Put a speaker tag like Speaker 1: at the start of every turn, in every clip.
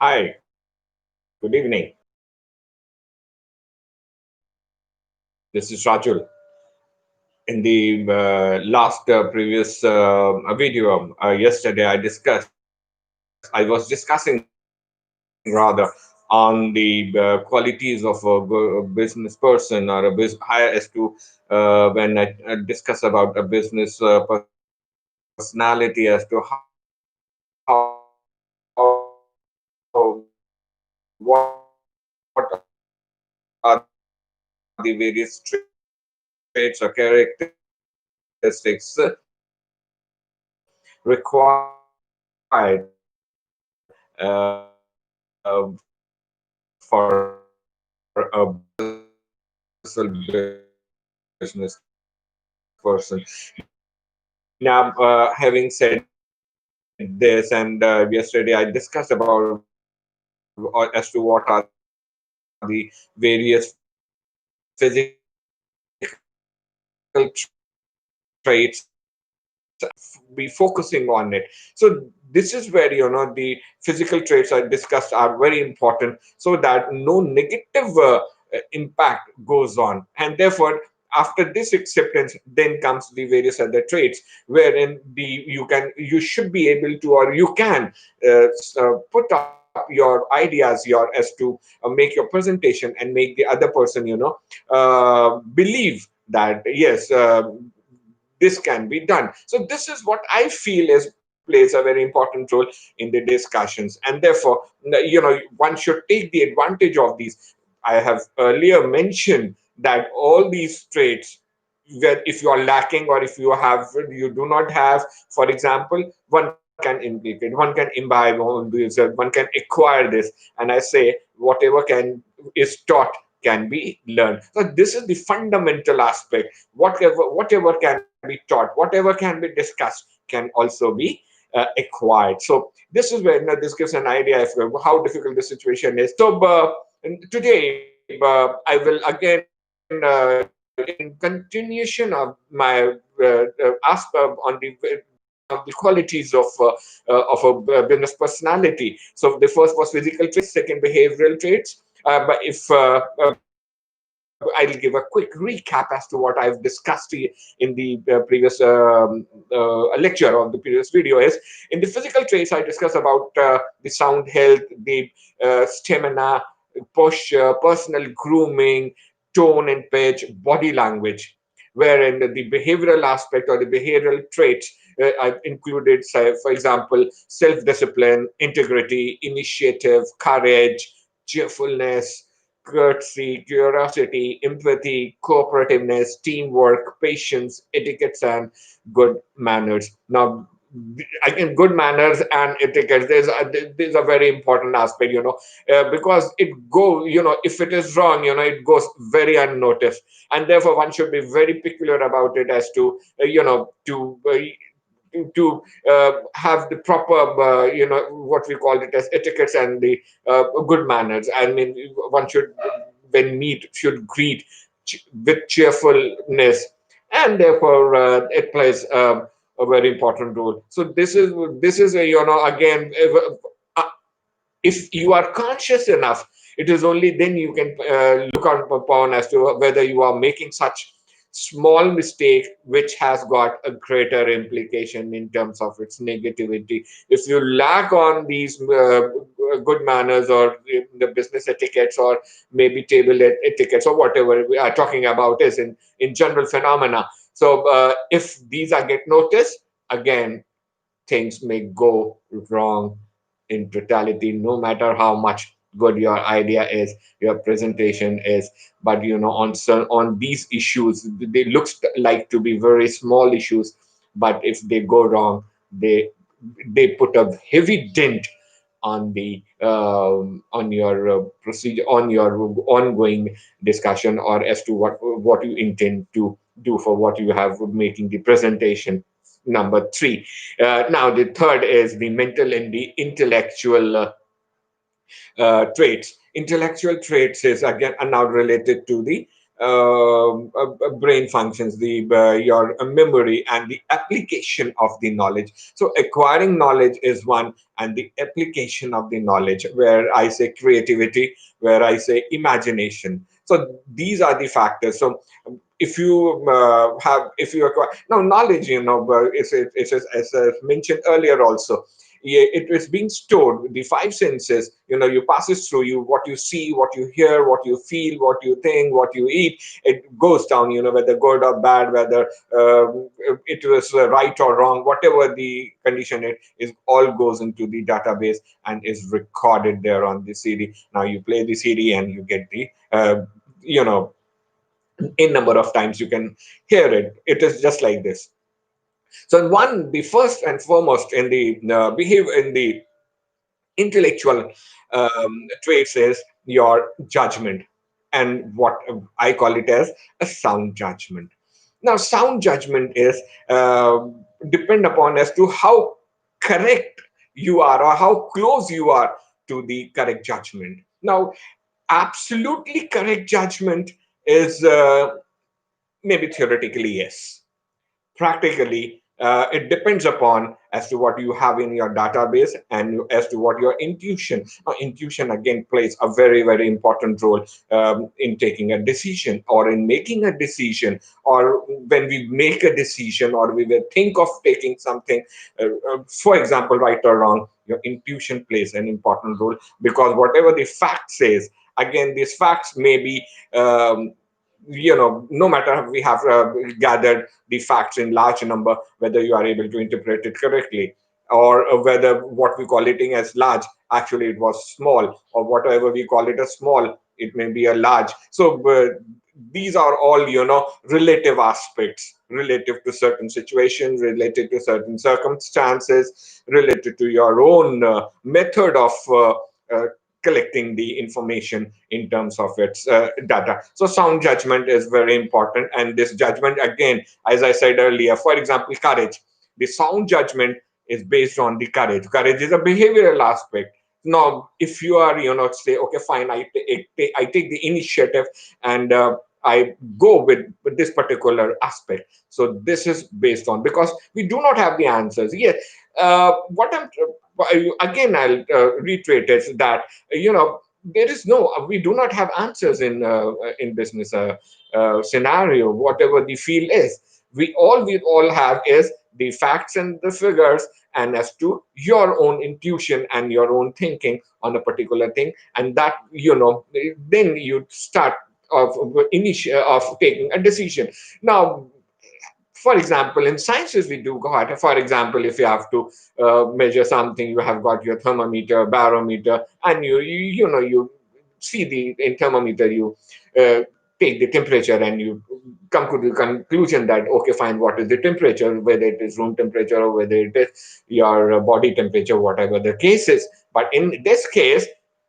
Speaker 1: Hi, good evening. This is Rajul. In the last previous video yesterday, I was discussing rather on the qualities of business person or higher as to when I discuss about a business personality as to how what are the various traits or characteristics required for a successful business person. Now, having said this, and yesterday I discussed about as to what are the various physical traits be focusing on it. So this is where the physical traits I discussed are very important, so that no negative impact goes on, and therefore after this acceptance then comes the various other traits, wherein you should be able to, or you can put up your ideas as to make your presentation and make the other person believe that yes, this can be done. So this is what I feel is plays a very important role in the discussions, and therefore one should take the advantage of these. I have earlier mentioned that all these traits, that if you are lacking or if you do not have, for example, one can implicate, one can imbibe on this, one can acquire this, and I say whatever can is taught can be learned. So this is the fundamental aspect. Whatever can be taught, whatever can be discussed, can also be acquired. So this is where this gives an idea of how difficult the situation is. So today I will again in continuation of my ask on the qualities of a business personality. So the first was physical traits, second behavioral traits. But if I'll give a quick recap as to what I've discussed in the previous lecture or the previous video is, in the physical traits I discussed about the sound health, the stamina, posture, personal grooming, tone and pitch, body language. Wherein the behavioral aspect or the behavioral traits I've included, say, for example, self discipline, integrity, initiative, courage, cheerfulness, courtesy, curiosity, empathy, cooperativeness, teamwork, patience, etiquettes, and good manners. Now, again, good manners and etiquette, there's a very important aspect, because it go, if it is wrong, it goes very unnoticed, and therefore one should be very peculiar about it as to have the proper, what we call it as etiquettes and the good manners. I mean, one should, when meet, should greet with cheerfulness, and therefore it plays a very important role. So this is a, again, if you are conscious enough, it is only then you can look upon as to whether you are making such small mistake which has got a greater implication in terms of its negativity. If you lack on these good manners or the business etiquettes, or maybe table etiquettes, or whatever we are talking about is in general phenomena. So if these are get noticed, again things may go wrong in totality, no matter how much good your idea is, your presentation is. But on these issues, they looks like to be very small issues, but if they go wrong, they put a heavy dent on your procedure, on your ongoing discussion, or as to what you intend to do for what you have making the presentation. Number three. Now the third is the mental and the intellectual traits. Intellectual traits is again are now related to the brain functions, the your memory, and the application of the knowledge. So acquiring knowledge is one, and the application of the knowledge, where I say creativity, where I say imagination. So these are the factors. So if you if you acquire now knowledge, it's as I mentioned earlier also, yeah, it is being stored. The five senses, you passes through you, what you see, what you hear, what you feel, what you think, what you eat. It goes down, whether good or bad, whether it was right or wrong, whatever the condition it is, all goes into the database and is recorded there on the CD. Now you play the CD and you get the you know in number of times you can hear it. It is just like this. So one, the first and foremost in the behave in the intellectual traits is your judgment, and what I call it as a sound judgment. Now sound judgment is depend upon as to how correct you are, or how close you are to the correct judgment. Now absolutely correct judgment is maybe theoretically yes. Practically, it depends upon as to what you have in your database, and as to what your intuition. Intuition again plays a very very important role in taking a decision, or in making a decision, or when we make a decision, or we will think of taking something. For example, right or wrong, your intuition plays an important role, because whatever the fact says, again these facts may be no matter we have gathered the facts in large number, whether you are able to interpret it correctly, or whether what we call it as large, actually it was small, or whatever we call it as small, it may be a large. So these are all relative aspects, relative to certain situations, related to certain circumstances, related to your own method of uh, collecting the information in terms of its data. So sound judgment is very important, and this judgment again, as I said earlier, for example, courage. The sound judgment is based on the courage. Courage is a behavioral aspect. Now if you are say, okay fine, I take the initiative, and I go with this particular aspect. So this is based on, because we do not have the answers. Yes, what I'm again I'll reiterate is that there is no, we do not have answers in business scenario, whatever the field is. We all have is the facts and the figures, and as to your own intuition and your own thinking on a particular thing, and that then you start of taking a decision. Now for example, in sciences we do got, for example, if you have to measure something, you have got your thermometer, barometer, and you see the in thermometer, you uh, take the temperature, and you come to the conclusion that okay fine, what is the temperature, whether it is room temperature or whether it is your body temperature, whatever the case is. But in this case,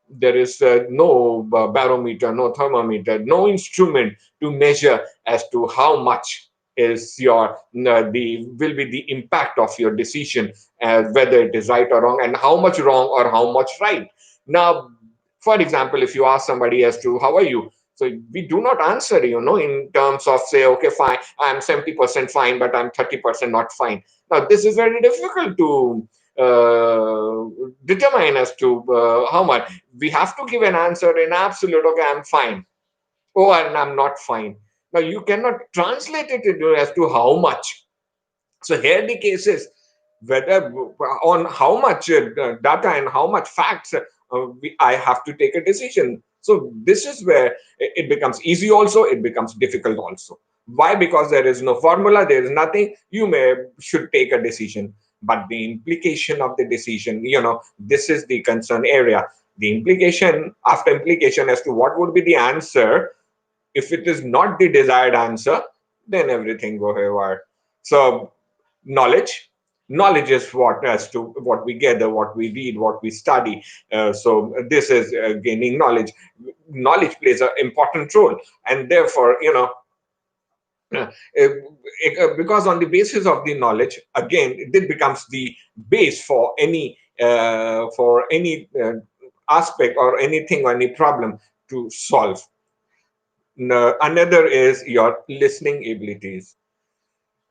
Speaker 1: there is no barometer, no thermometer, no instrument to measure as to how much is your the will be the impact of your decision, whether it is right or wrong, and how much wrong or how much right. Now for example, if you ask somebody as to how are you, so we do not answer in terms of say okay fine, I'm 70% fine, but I'm 30% not fine. Now this is very difficult to determine as to how much. We have to give an answer in absolute, okay I'm fine, oh and I'm not fine. Now you cannot translate it into as to how much. So here the case is whether on how much data and how much facts I have to take a decision. So this is where it becomes easy also, it becomes difficult also. Why? Because there is no formula, there is nothing. You may should take a decision, but the implication of the decision, this is the concern area. The implication, after implication as to what would be the answer, if it is not the desired answer, then everything go haywire. So knowledge is what as to what we gather, what we read, what we study. So this is gaining knowledge. Knowledge plays an important role, and therefore because on the basis of the knowledge, again it becomes the base for any aspect or anything or any problem to solve. Another is your listening abilities.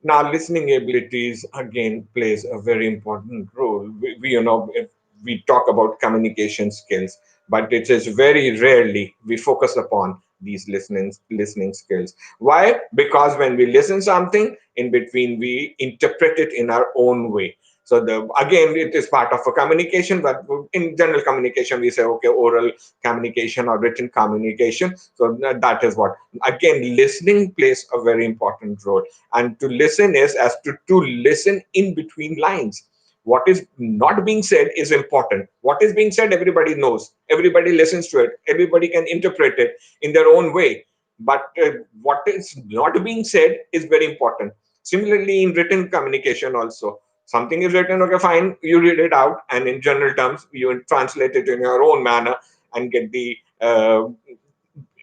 Speaker 1: Now, listening abilities again plays a very important role. If we talk about communication skills, but it is very rarely we focus upon these listening skills. Why? Because when we listen something, in between we interpret it in our own way. So the again, it is part of a communication, but in general communication, we say okay, oral communication or written communication. So that is what again, listening plays a very important role. And to listen is as to listen in between lines. What is not being said is important. What is being said, everybody knows, everybody listens to it, everybody can interpret it in their own way. But what is not being said is very important. Similarly, in written communication also, something is written, okay, fine, you read it out, and in general terms you translate it in your own manner and get the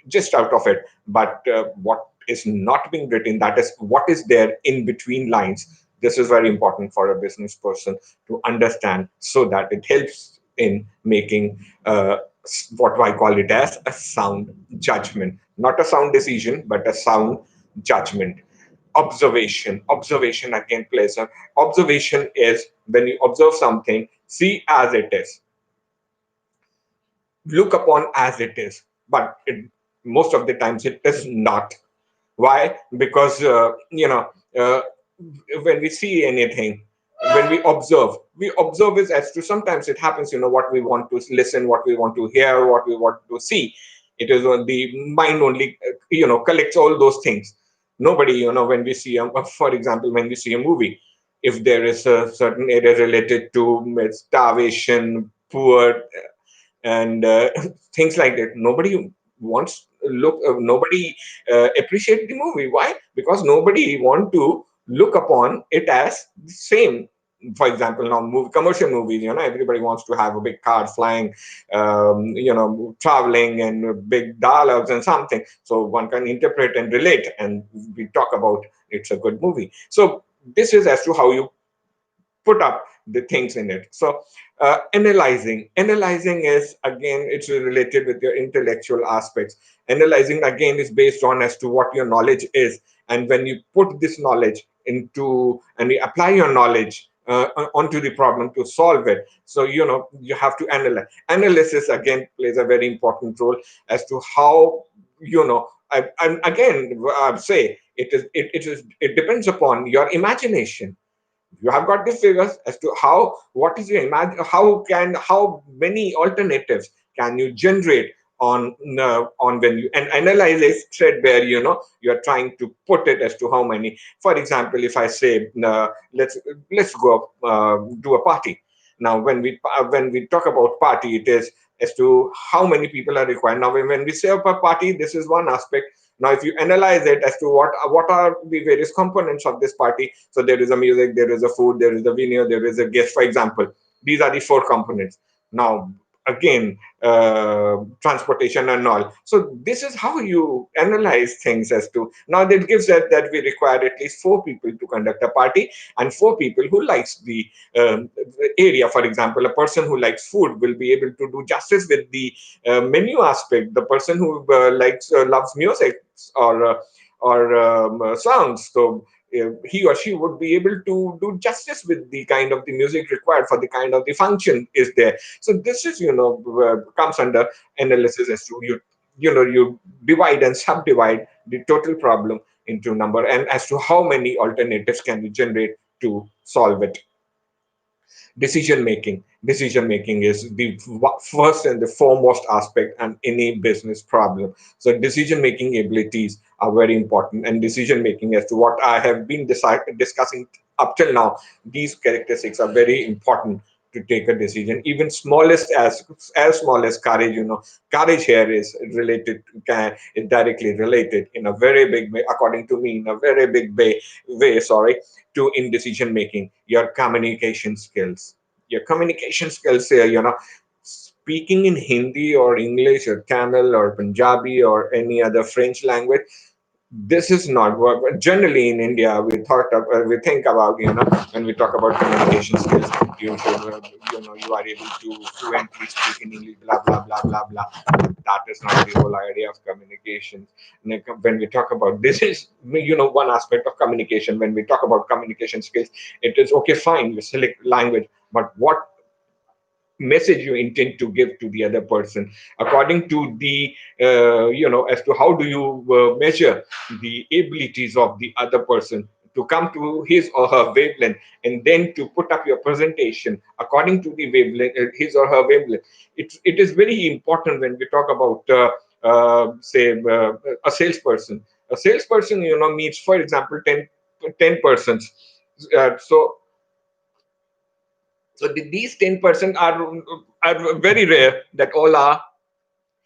Speaker 1: gist out of it. But what is not being written, that is what is there in between lines, this is very important for a business person to understand, so that it helps in making what I call it as a sound judgment, not a sound decision but a sound judgment. Observation again plays a observation is when you observe something, see as it is, look upon as it is, but most of the times it is not. Why? Because when we see anything, when we observe it as to, sometimes it happens, what we want to listen, what we want to hear, what we want to see. It is the mind only collects all those things. Nobody, when we see for example, when we see a movie, if there is a certain area related to starvation, poor, and things like that, nobody wants look nobody appreciate the movie. Why? Because nobody want to look upon it as the same. For example, now commercial movies, everybody wants to have a big car flying, traveling, and big dialogues and something, so one can interpret and relate, and we talk about it's a good movie. So this is as to how you put up the things in it. So analyzing is again, it's related with your intellectual aspects. Analyzing again is based on as to what your knowledge is, and when you put this knowledge into and you apply your knowledge onto the problem to solve it, so you have to analyze. Analysis again plays a very important role as to how I again I say it depends upon your imagination. You have got the figures as to how, what is your imagine, how many alternatives can you generate on when you and analyze a thread where you're trying to put it as to how many. For example, if I say let's go do a party. Now when we talk about party, it is as to how many people are required. Now when we say a party, this is one aspect. Now if you analyze it as to what are the various components of this party, so there is a music, there is a food, there is a venue, there is a guest, for example. These are the four components. Now again, transportation and all. So this is how you analyze things as to, now that gives that we require at least four people to conduct a party, and four people who likes the area. For example, a person who likes food will be able to do justice with the menu aspect. The person who loves music or sounds, so he or she would be able to do justice with the kind of the music required for the kind of the function is there. So this is comes under analysis as to you divide and subdivide the total problem into number, and as to how many alternatives can you generate to solve it. Decision making is the first and the foremost aspect in any business problem. So decision making abilities are very important, and decision making as to what I have been discussing up till now, these characteristics are very important to take a decision. Even smallest as small as courage. Courage here is related, is directly related in a very big way, according to me, in a very big way, sorry, to in decision making. Your communication skills here, speaking in Hindi or English or Tamil or Punjabi or any other French language, this is not what generally in India we think about. When we talk about communication skills, you should you are able to fluently speak in English, blah blah blah blah blah. that is not the whole idea of communication. Like, when we talk about this is, one aspect of communication. When we talk about communication skills, it is okay, fine, you select language, but what message you intend to give to the other person, according to the as to how do you measure the abilities of the other person to come to his or her wavelength, and then to put up your presentation according to the wavelength, his or her wavelength. It is very important when we talk about say a salesperson. A salesperson meets, for example, 10 persons. So these 10% are very rare that all are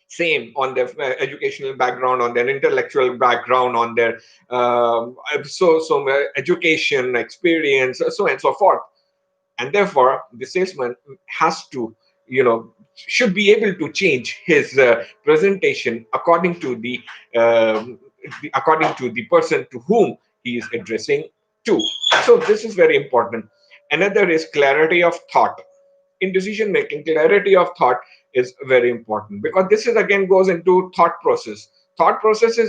Speaker 1: same on their educational background, on their intellectual background, on their education experience, so on and so forth. And therefore the salesman has to, should be able to change his presentation according to the person to whom he is addressing to. So this is very important. Another is clarity of thought. In decision making, clarity of thought is very important, because this is again goes into thought processes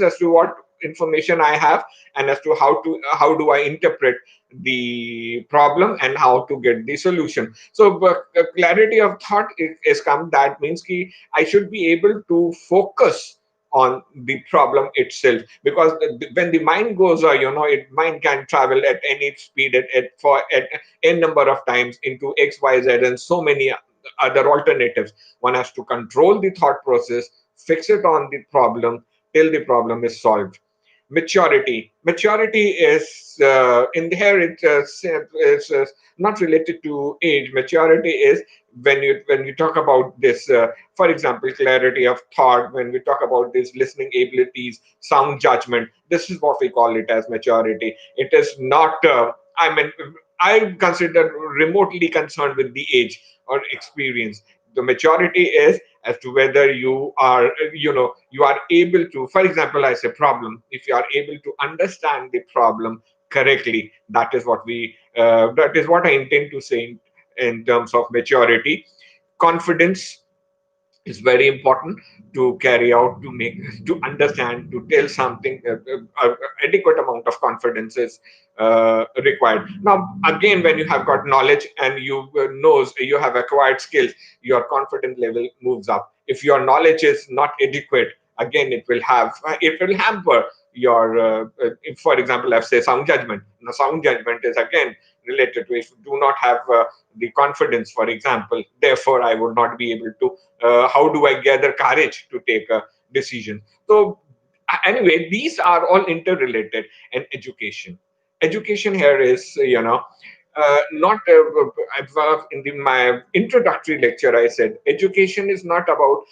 Speaker 1: as to what information I have, and as to how do I interpret the problem, and how to get the solution. So clarity of thought is come, that means ki I should be able to focus on the problem itself, because when the mind goes, mind can travel at any speed at n number of times into XYZ and so many other alternatives. One has to control the thought process, fix it on the problem till the problem is solved. Maturity is inherent, is not related to age. Maturity is when you talk about this, for example, clarity of thought, when we talk about this listening abilities, sound judgment, this is what we call it as maturity. It is not I mean, I consider remotely concerned with the age or experience. The maturity is as to whether you are, you are able to, for example, I say problem, if you are able to understand the problem correctly, that is what I intend to say in terms of maturity. Confidence is very important to carry out, to understand, to tell something. Adequate amount of confidence is required. Now again, when you have got knowledge and you knows, you have acquired skills, your confidence level moves up. If your knowledge is not adequate, again it will hamper your if, for example, I've say sound judgment. Now sound judgment is again related to, if you do not have the confidence, for example, therefore I would not be able to, how do I gather courage to take a decision? So anyway, these are all interrelated. And education here is, not in my introductory lecture I said education is not about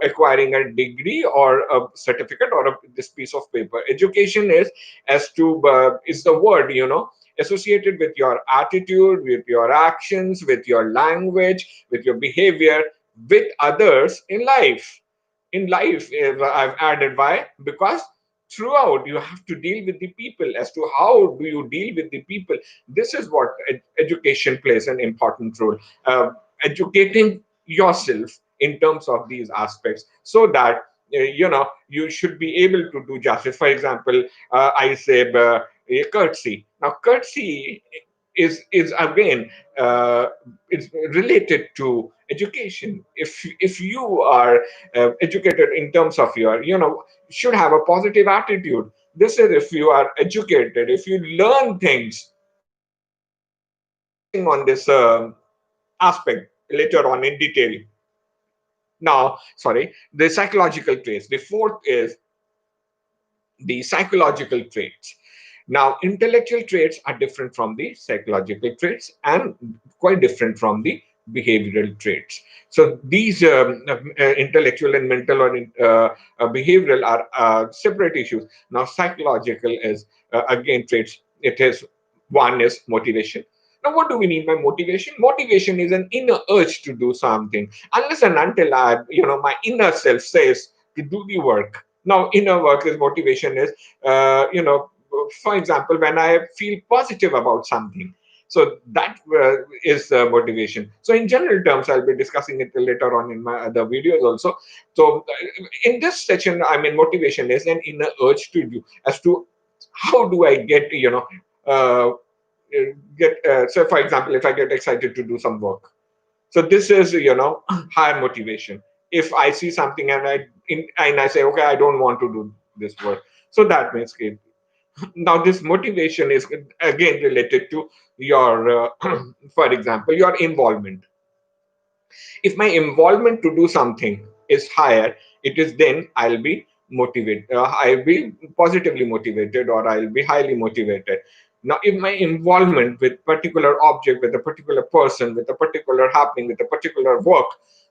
Speaker 1: acquiring a degree or a certificate or this piece of paper. Education is as to is the word, associated with your attitude, with your actions, with your language, with your behavior, with others in life. I've added why, because throughout you have to deal with the people. As to how do you deal with the people, this is what education plays an important role. Educating yourself in terms of these aspects, so that you should be able to do justice. For example, I say courtesy. Now courtesy is again it's related to education. If you are educated in terms of your, should have a positive attitude. This is if you are educated, if you learn things. I'll be discussing on this aspect later on in detail. Now, sorry, the psychological traits. The fourth is the psychological traits. Now, intellectual traits are different from the psychological traits, and quite different from the behavioral traits. So these intellectual and mental or behavioral are separate issues. Now, psychological is again traits. It is, one is motivation. Now, what do we mean by motivation? Motivation is an inner urge to do something. Unless and until my inner self says to do the work. Now, inner work is motivation is, for example, when I feel positive about something, So that is motivation. So in general terms, I'll be discussing it later on in my other videos also. So in this section, I mean, motivation is an inner urge to do, as to how do I get, uh, so for example, if I get excited to do some work, so this is, higher motivation. If I see something and I say, okay, I don't want to do this work, so that means now this motivation is again related to your for example, your involvement. If my involvement to do something is higher, it is then I'll be motivated, I'll be positively motivated, or I'll be highly motivated. Now if my involvement with particular object, with a particular person, with a particular happening, with a particular work,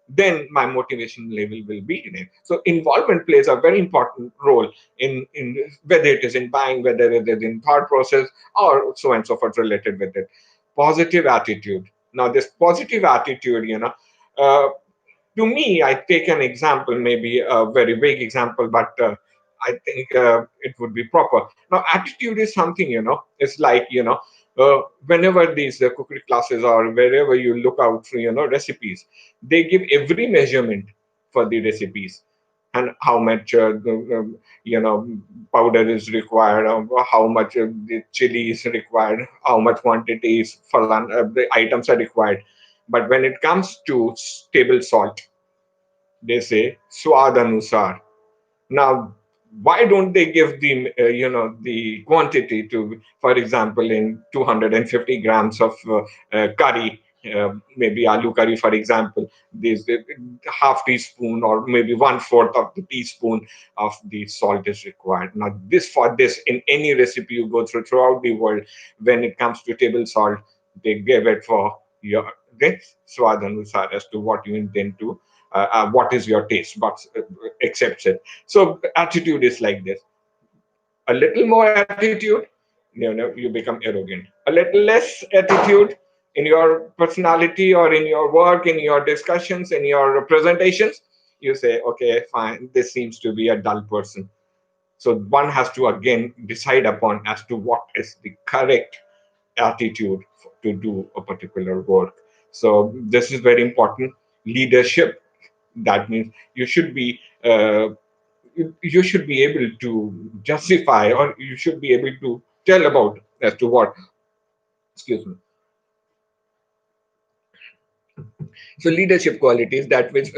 Speaker 1: then my motivation level will be in it. So involvement plays a very important role in whether it is in buying, whether it is in thought process, or so and so forth related with it. Positive attitude. Now this positive attitude, uh, to me, I take an example, maybe a very vague example, but I think it would be proper. Now, attitude is something, it's like, whenever these cookery classes or wherever you look out for, recipes, they give every measurement for the recipes, and how much, powder is required, how much the chili is required, how much quantities for the items are required. But when it comes to table salt, they say swad anusar. Now, why don't they give the quantity to, for example, in 250 grams of curry, maybe aloo curry, for example, this half teaspoon or maybe one fourth of the teaspoon of the salt is required. Now, this for this in any recipe you go through throughout the world, when it comes to table salt, they give it for your this swad anusar, as to what you intend to, what is your taste, but accepts it. So attitude is like this: a little more attitude, you become arrogant. A little less attitude in your personality or in your work, in your discussions, in your presentations, you say, okay, fine, this seems to be a dull person. So one has to again decide upon as to what is the correct attitude to do a particular work. So this is very important. Leadership, that means you should be you should be able to justify, or you should be able to tell about as to what, excuse me. So leadership qualities, that with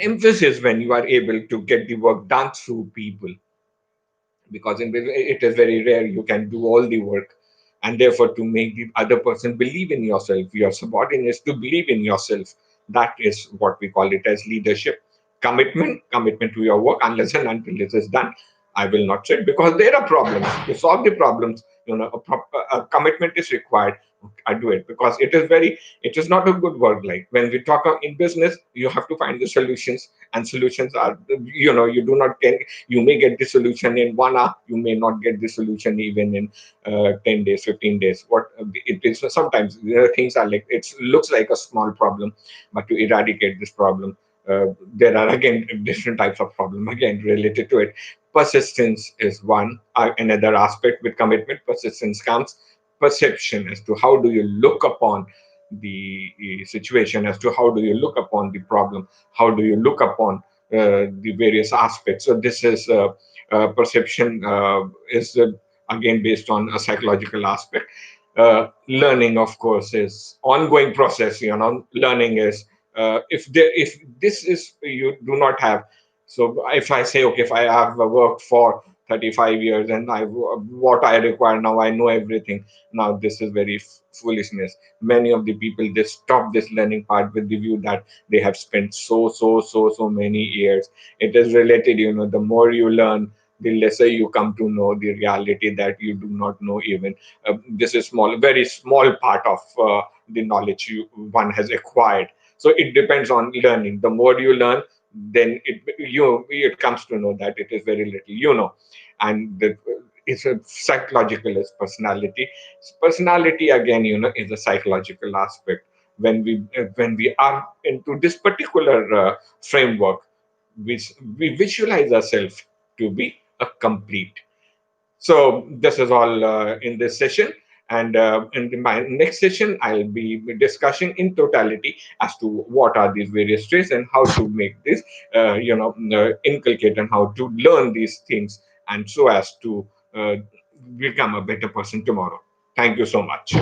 Speaker 1: emphasis, when you are able to get the work done through people, because it is very rare you can do all the work, and therefore to make the other person believe in yourself, your subordinates to believe in yourself, that is what we call it as leadership. Commitment to your work, unless and until this is done, I will not say, because there are problems to solve the problems, a commitment is required. I do it because it is not a good work. Like when we talk in business, you have to find the solutions, and solutions are, you do not get, you may get the solution in 1 hour, you may not get the solution even in 10 days, 15 days. What it is, sometimes things are like, it looks like a small problem, but to eradicate this problem, there are again different types of problem again related to it. Persistence is one, another aspect. With commitment, persistence comes perception, as to how do you look upon the situation, as to how do you look upon the problem, how do you look upon the various aspects. So this is perception is again based on a psychological aspect. Learning, of course, is ongoing process. Learning is, if this is you do not have. So if I say, okay, if I have worked for 35 years and what I require now, I know everything. Now this is very foolishness. Many of the people, they stop this learning part with the view that they have spent so many years. It is related, the more you learn, the lesser you come to know the reality that you do not know even. This is very small part of the knowledge one has acquired. So it depends on learning. The more you learn, then it comes to know that it is very little, and it's a psychological as personality. Personality again, is a psychological aspect. When we are into this particular framework, we we visualize ourselves to be a complete. So this is all in this session. And in my next session, I'll be discussing in totality as to what are these various traits and how to make this, inculcate and how to learn these things, and so as to become a better person tomorrow. Thank you so much.